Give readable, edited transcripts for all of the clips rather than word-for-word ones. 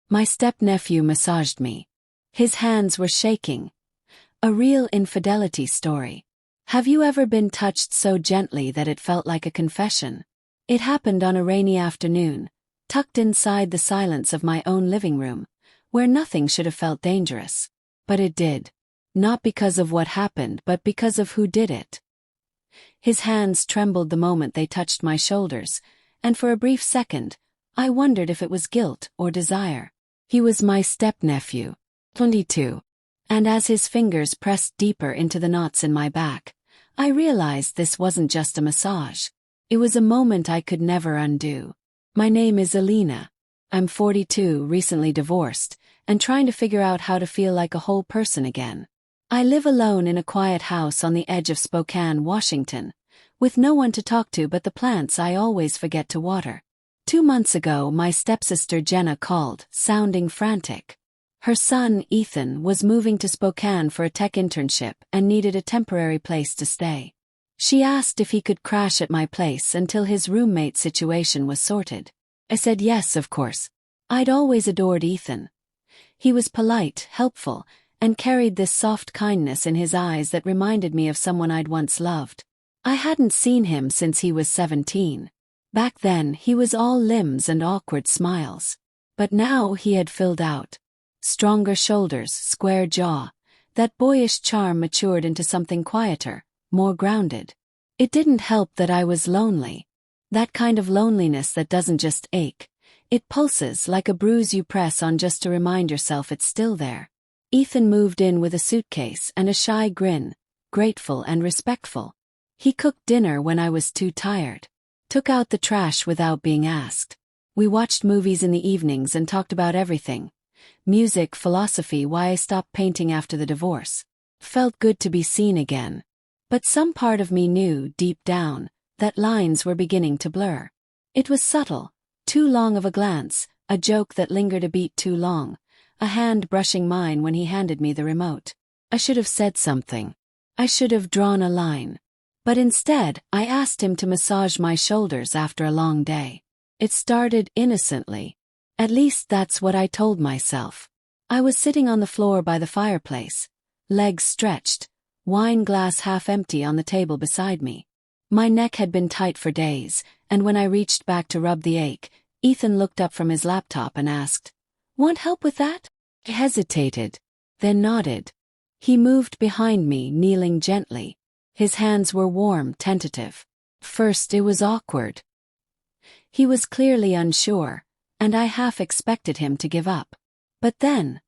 My step-nephew massaged me. His hands were shaking. A real infidelity story. Have you ever been touched so gently that it felt like a confession? It happened on a rainy afternoon, tucked inside the silence of my own living room, where nothing should have felt dangerous. But it did. Not because of what happened, but because of who did it. His hands trembled the moment they touched my shoulders, and for a brief second, I wondered if it was guilt or desire. He was my step-nephew, 22. And as his fingers pressed deeper into the knots in my back, I realized this wasn't just a massage. It was a moment I could never undo. My name is Alina. I'm 42, recently divorced, and trying to figure out how to feel like a whole person again. I live alone in a quiet house on the edge of Spokane, Washington, with no one to talk to but the plants I always forget to water. 2 months ago, my stepsister Jenna called, sounding frantic. Her son, Ethan, was moving to Spokane for a tech internship and needed a temporary place to stay. She asked if he could crash at my place until his roommate situation was sorted. I said yes, of course. I'd always adored Ethan. He was polite, helpful, and carried this soft kindness in his eyes that reminded me of someone I'd once loved. I hadn't seen him since he was 17. Back then, he was all limbs and awkward smiles. But now he had filled out. Stronger shoulders, square jaw. That boyish charm matured into something quieter, more grounded. It didn't help that I was lonely. That kind of loneliness that doesn't just ache. It pulses like a bruise you press on just to remind yourself it's still there. Ethan moved in with a suitcase and a shy grin, grateful and respectful. He cooked dinner when I was too tired. Took out the trash without being asked. We watched movies in the evenings and talked about everything. Music, philosophy, why I stopped painting after the divorce. Felt good to be seen again. But some part of me knew, deep down, that lines were beginning to blur. It was subtle, too long of a glance, a joke that lingered a beat too long, a hand brushing mine when he handed me the remote. I should have said something. I should have drawn a line. But instead, I asked him to massage my shoulders after a long day. It started innocently. At least that's what I told myself. I was sitting on the floor by the fireplace, legs stretched, wine glass half empty on the table beside me. My neck had been tight for days, and when I reached back to rub the ache, Ethan looked up from his laptop and asked, "Want help with that?" I hesitated, then nodded. He moved behind me, kneeling gently. His hands were warm, tentative. First it was awkward. He was clearly unsure, and I half expected him to give up. But then,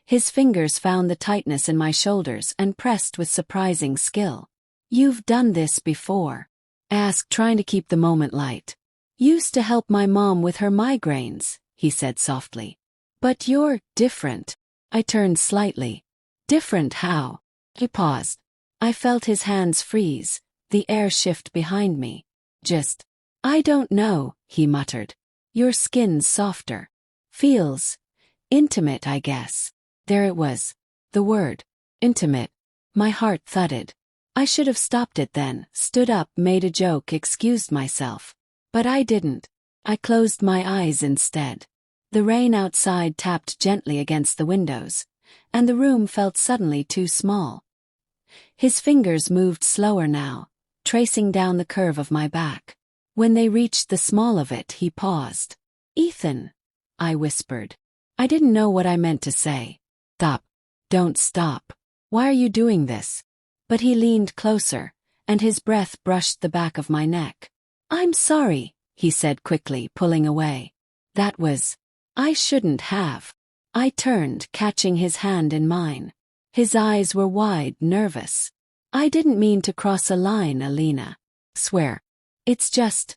his fingers found the tightness in my shoulders and pressed with surprising skill. "You've done this before?" I asked, trying to keep the moment light. "Used to help my mom with her migraines," he said softly. "But you're different." I turned slightly. "Different how?" He paused. I felt his hands freeze, the air shift behind me. I don't know," he muttered. "Your skin's softer. Feels intimate, I guess." There it was. The word. Intimate. My heart thudded. I should have stopped it then, stood up, made a joke, excused myself. But I didn't. I closed my eyes instead. The rain outside tapped gently against the windows, and the room felt suddenly too small. His fingers moved slower now, tracing down the curve of my back. When they reached the small of it, he paused. "Ethan," I whispered. I didn't know what I meant to say. "Stop. Don't stop. Why are you doing this?" But he leaned closer, and his breath brushed the back of my neck. "I'm sorry," he said quickly, pulling away. I shouldn't have." I turned, catching his hand in mine. His eyes were wide, nervous. "I didn't mean to cross a line, Alina. Swear. It's just,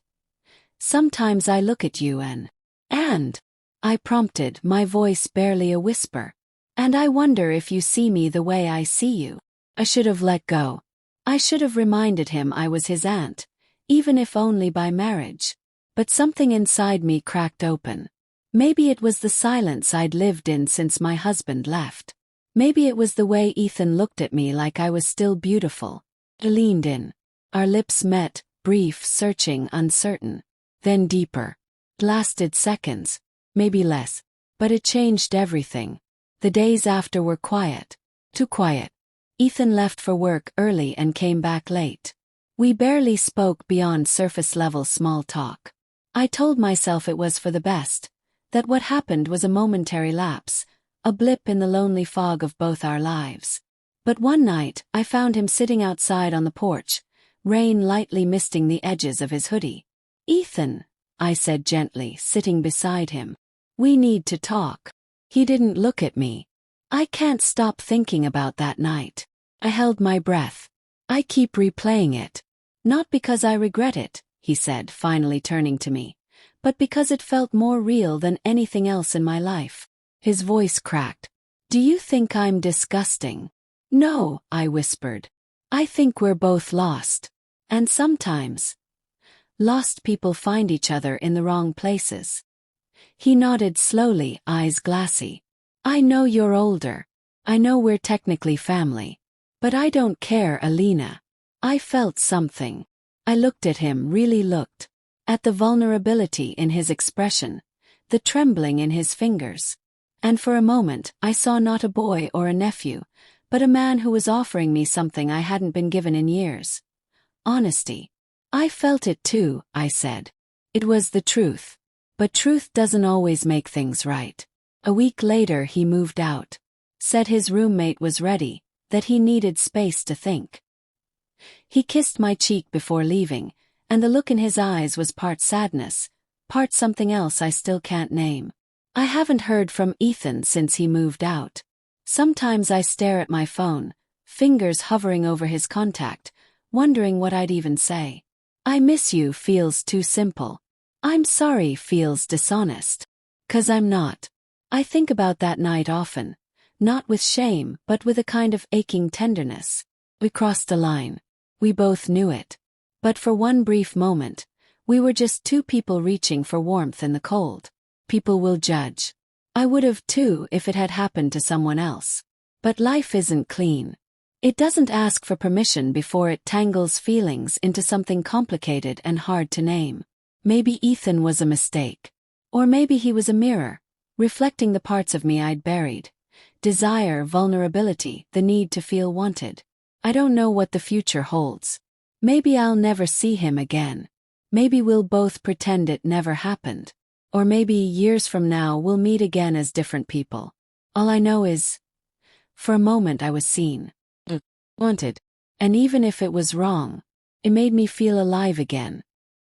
sometimes I look at you and, I prompted, my voice barely a whisper. "And I wonder if you see me the way I see you." I should have let go. I should have reminded him I was his aunt, even if only by marriage. But something inside me cracked open. Maybe it was the silence I'd lived in since my husband left. Maybe it was the way Ethan looked at me like I was still beautiful. I leaned in. Our lips met, brief, searching, uncertain. Then deeper. It lasted seconds, maybe less. But it changed everything. The days after were quiet. Too quiet. Ethan left for work early and came back late. We barely spoke beyond surface-level small talk. I told myself it was for the best, that what happened was a momentary lapse, a blip in the lonely fog of both our lives. But one night, I found him sitting outside on the porch, rain lightly misting the edges of his hoodie. "Ethan," I said gently, sitting beside him. "We need to talk." He didn't look at me. I can't stop thinking about that night. I held my breath. I keep replaying it. "Not because I regret it," he said, finally turning to me, "but because it felt more real than anything else in my life." His voice cracked. "Do you think I'm disgusting?" "No," I whispered. "I think we're both lost. And sometimes, lost people find each other in the wrong places." He nodded slowly, eyes glassy. "I know you're older. I know we're technically family. But I don't care, Alina." I felt something. I looked at him, really looked. At the vulnerability in his expression, the trembling in his fingers. And for a moment, I saw not a boy or a nephew, but a man who was offering me something I hadn't been given in years. Honesty. "I felt it too," I said. It was the truth. But truth doesn't always make things right. A week later he moved out. Said his roommate was ready, that he needed space to think. He kissed my cheek before leaving, and the look in his eyes was part sadness, part something else I still can't name. I haven't heard from Ethan since he moved out. Sometimes I stare at my phone, fingers hovering over his contact, wondering what I'd even say. "I miss you" feels too simple. "I'm sorry" feels dishonest. 'Cause I'm not. I think about that night often, not with shame but with a kind of aching tenderness. We crossed a line. We both knew it. But for one brief moment, we were just two people reaching for warmth in the cold. People will judge. I would have too if it had happened to someone else. But life isn't clean. It doesn't ask for permission before it tangles feelings into something complicated and hard to name. Maybe Ethan was a mistake. Or maybe he was a mirror, reflecting the parts of me I'd buried. Desire, vulnerability, the need to feel wanted. I don't know what the future holds. Maybe I'll never see him again. Maybe we'll both pretend it never happened. Or maybe years from now we'll meet again as different people. All I know is, for a moment I was seen. Wanted. And even if it was wrong, it made me feel alive again.